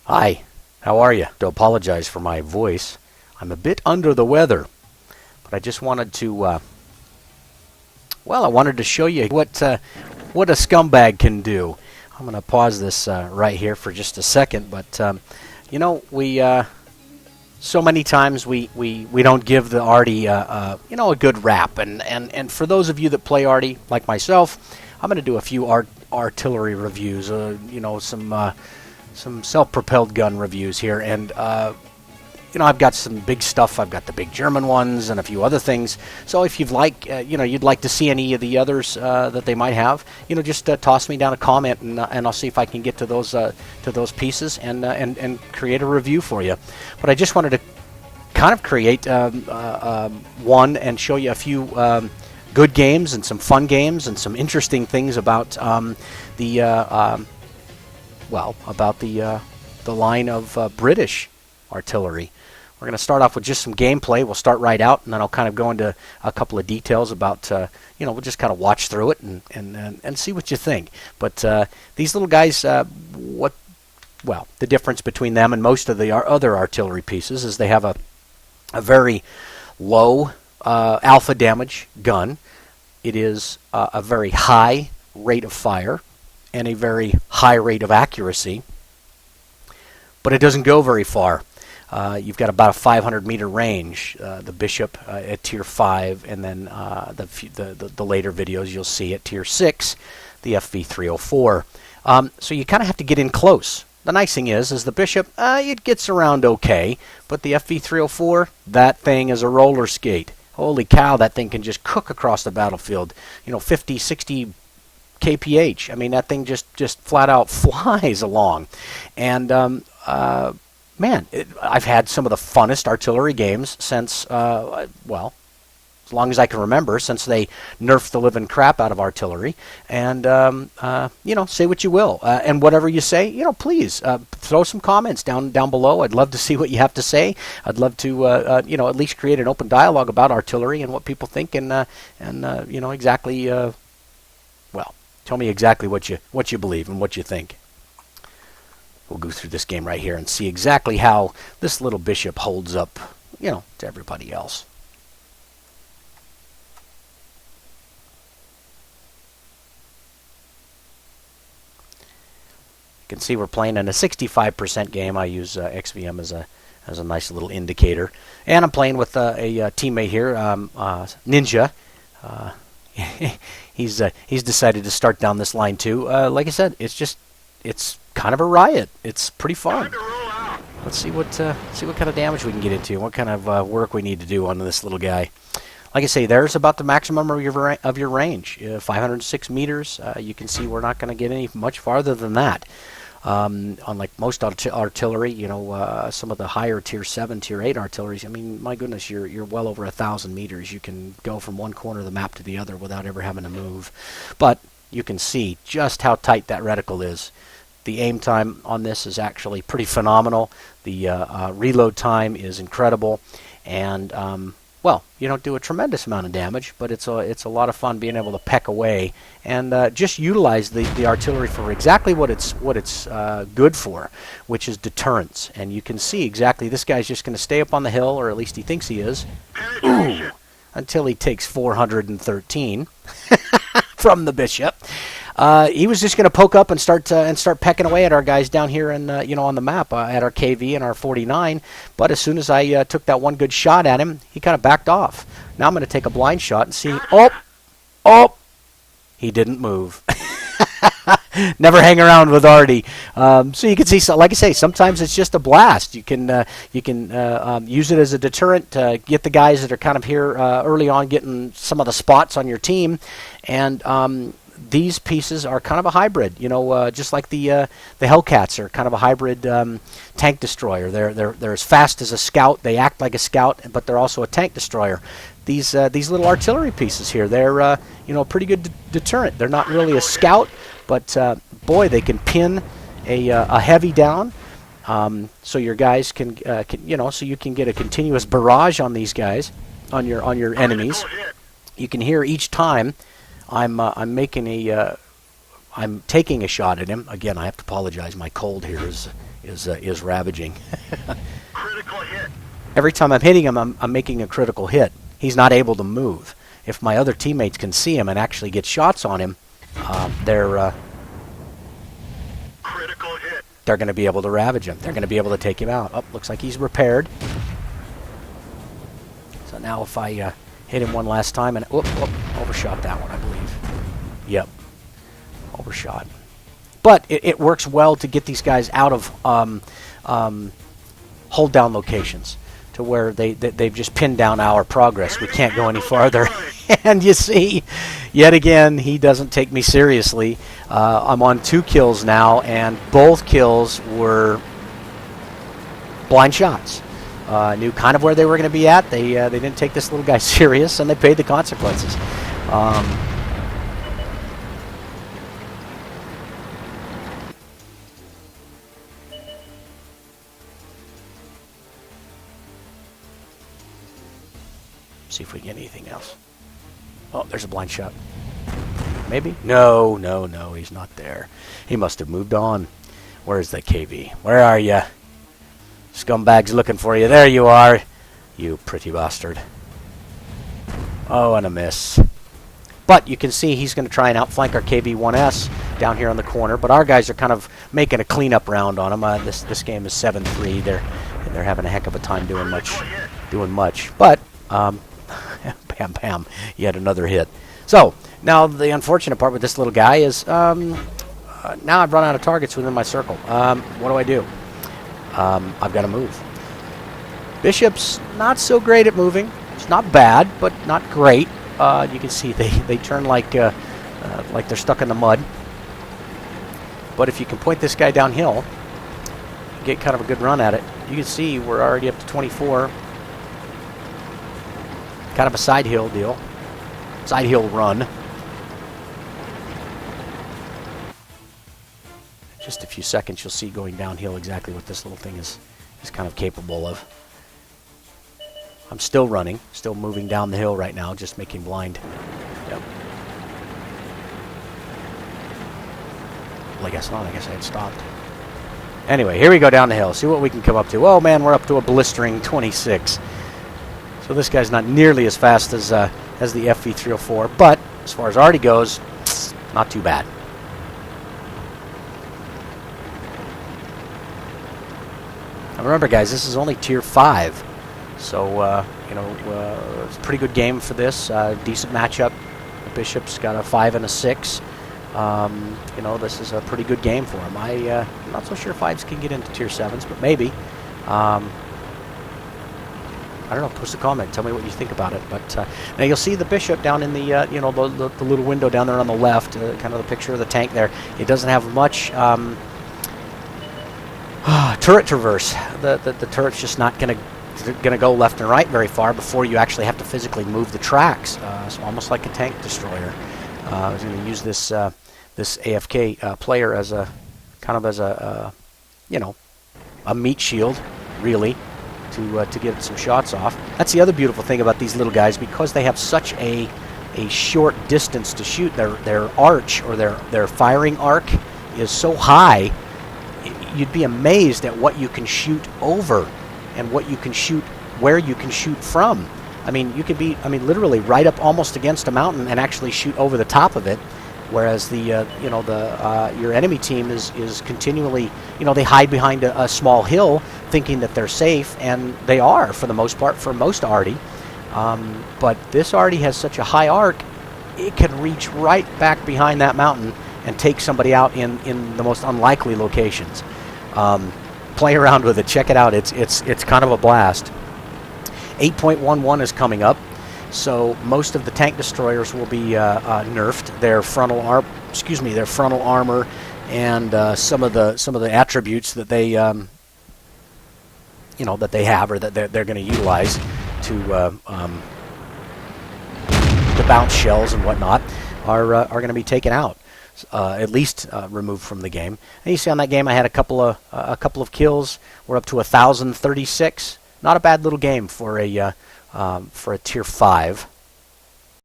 Hi, how are you? To apologize for my voice. I'm a bit under the weather, but I just wanted to, I wanted to show you what a scumbag can do. I'm going to pause this right here for just a second, but so many times we don't give the arty a good rap, and for those of you that play arty like myself, I'm going to do a few artillery reviews, some self-propelled gun reviews here, and I've got some big stuff. I've got the big German ones and a few other things. So if you'd like to see any of the others that they might have, just toss me down a comment, and I'll see if I can get to those pieces and create a review for you. But I just wanted to kind of create one and show you a few good games and some fun games and some interesting things about the line of British artillery. We're going to start off with just some gameplay. We'll start right out, and then I'll kind of go into a couple of details about, we'll just kind of watch through it and see what you think. But these little guys, the difference between them and most of the other artillery pieces is they have a very low alpha damage gun. It is a very high rate of fire and a very high rate of accuracy, but it doesn't go very far. You've got about a 500-meter range. The Bishop at Tier 5, and then the later videos you'll see at Tier 6, the FV304. So you kind of have to get in close. The nice thing is the Bishop, it gets around okay, but the FV304, that thing is a roller skate. Holy cow, that thing can just cook across the battlefield. 50, 60 kph. I mean, that thing just flat out flies along. And I've had some of the funnest artillery games since, as long as I can remember, since they nerfed the living crap out of artillery. And, say what you will. And whatever you say, please throw some comments down below. I'd love to see what you have to say. I'd love to, at least create an open dialogue about artillery and what people think, and exactly, tell me exactly what you believe and what you think. We'll go through this game right here and see exactly how this little Bishop holds up, to everybody else. You can see we're playing in a 65% game. I use XVM as a nice little indicator, and I'm playing with a teammate here, Ninja. He's decided to start down this line too. Like I said, it's kind of a riot. It's pretty fun. Let's see what kind of damage we can get into, what kind of work we need to do on this little guy. Like I say, there's about the maximum of your range, 506 meters. You can see we're not going to get any much farther than that. Unlike most artillery, some of the higher Tier 7, Tier 8 artilleries, I mean, my goodness, you're well over 1,000 meters. You can go from one corner of the map to the other without ever having to move. But you can see just how tight that reticle is. The aim time on this is actually pretty phenomenal. The reload time is incredible, and you don't do a tremendous amount of damage, but it's a lot of fun being able to peck away and just utilize the artillery for exactly what it's good for, which is deterrence. And you can see exactly this guy's just going to stay up on the hill, or at least he thinks he is, until he takes 413 from the Bishop. He was just going to poke up and start pecking away at our guys down here and on the map at our KV and our 49. But as soon as I took that one good shot at him, he kind of backed off. Now I'm going to take a blind shot and see. Oh, he didn't move. Never hang around with Artie. So you can see, like I say, sometimes it's just a blast. You can use it as a deterrent to get the guys that are kind of here early on, getting some of the spots on your team, and these pieces are kind of a hybrid, just like the Hellcats are kind of a hybrid tank destroyer. They're as fast as a scout. They act like a scout, but they're also a tank destroyer. These little artillery pieces here, they're a pretty good deterrent. They're not really a scout, but boy, they can pin a heavy down. So your guys can so you can get a continuous barrage on these guys, on your enemies. You can hear each time I'm taking a shot at him. Again, I have to apologize. My cold here is is ravaging. Critical hit. Every time I'm hitting him, I'm making a critical hit. He's not able to move. If my other teammates can see him and actually get shots on him, they're critical hit. They're going to be able to ravage him. They're going to be able to take him out. Oh, looks like he's repaired. So now if I hit him one last time and overshot that one, I believe. Yep, overshot. But it works well to get these guys out of hold down locations, to where they've just pinned down our progress. We can't go any farther. And you see, yet again, he doesn't take me seriously. I'm on 2 kills now, and both kills were blind shots. Knew kind of where they were going to be at. They didn't take this little guy serious, and they paid the consequences. See if we get anything else. Oh, there's a blind shot. Maybe? No, he's not there. He must have moved on. Where's the KV? Where are you? Scumbag's looking for you. There you are. You pretty bastard. Oh, and a miss. But you can see he's going to try and outflank our KV-1S down here on the corner. But our guys are kind of making a cleanup round on him. This game is 7-3. They're having a heck of a time doing much. But bam, bam, yet another hit. So now the unfortunate part with this little guy is now I've run out of targets within my circle. What do? I've got to move. Bishop's not so great at moving. It's not bad, but not great. You can see they turn like they're stuck in the mud. But if you can point this guy downhill, get kind of a good run at it. You can see we're already up to 24. Kind of a side hill deal. Side hill run. Just a few seconds, you'll see going downhill exactly what this little thing is kind of capable of. I'm still running, still moving down the hill right now, just making blind. Yep. Well, I guess not. I guess I had stopped. Anyway, here we go down the hill. See what we can come up to. Oh man, we're up to a blistering 26. So this guy's not nearly as fast as the FV304, but as far as arty goes, not too bad. Now remember, guys, this is only Tier 5, so it's a pretty good game for this. Decent matchup. The Bishop's got a 5 and a 6. This is a pretty good game for him. I'm not so sure 5s can get into Tier 7s, but maybe. I don't know. Post a comment. Tell me what you think about it. But now you'll see the Bishop down in the the little window down there on the left, kind of the picture of the tank there. It doesn't have much turret traverse. The turret's just not going to go left and right very far before you actually have to physically move the tracks. So almost like a tank destroyer. I was going to use this AFK player as a kind of as a meat shield, really. To get some shots off. That's the other beautiful thing about these little guys, because they have such a short distance to shoot. Their arch, or their firing arc, is so high. You'd be amazed at what you can shoot over, and what you can shoot, where you can shoot from. I mean, you could be, literally right up almost against a mountain and actually shoot over the top of it. Whereas your enemy team is continually, they hide behind a small hill, thinking that they're safe, and they are for the most part for most arty. But this arty has such a high arc, it can reach right back behind that mountain and take somebody out in the most unlikely locations. Play around with it, check it out. It's kind of a blast. 8.11 is coming up. So most of the tank destroyers will be nerfed. Their frontal armor, and some of the attributes that they that they have, or that they're going to utilize to bounce shells and whatnot, are going to be taken out, at least removed from the game. And you see on that game, I had a couple of kills. We're up to 1,036. Not a bad little game for a Tier 5.